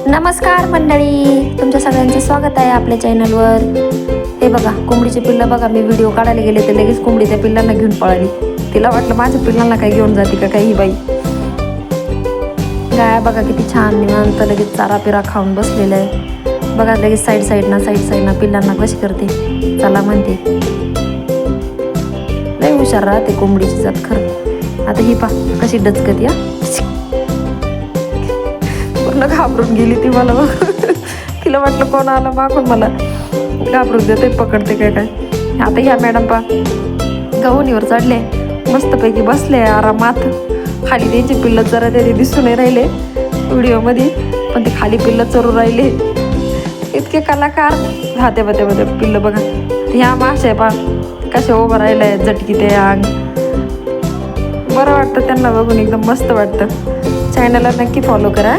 नमस्कार मंडळी, तुमच्या सगळ्यांचं स्वागत आहे आपल्या चॅनलवर. हे बघा, कोंबडीचे पिल्लं बघा. मी व्हिडिओ काढायला गेले तर लगेच कोंबडी त्या पिल्लांना घेऊन पळाली. तिला वाटलं माझ्या पिल्लांना काही घेऊन जाते का काही. बाई गाय बघा किती छान निवांत लगेच चारा पिरा खाऊन बसलेलं आहे. बघा लगेच साईड साईडना पिल्लांना कशी करते, चला म्हणते. लय हुशार राहते कोंबडीची जात खरं. आता ही पा कशी डचकत या, पूर्ण घाबरून गेली ती मला. तिला वाटलं कोण आलं मागून, मला घाबरून देते, पकडते काय काय. आता ह्या मॅडम पा गव्हाणीवर चढले, मस्तपैकी बसले आरामात. खाली त्यांची पिल्लं जरा ते दिसून नाही राहिले व्हिडिओमध्ये, पण ते खाली पिल्लं चरू राहिले. इतके कलाकार. हा ते पिल्लं बघा. ह्या माशा पा कशा उभं राहिलंय झटकी ते अंग. बरं वाटतं त्यांना बघून, एकदम मस्त वाटतं. चॅनलला नक्की फॉलो करा.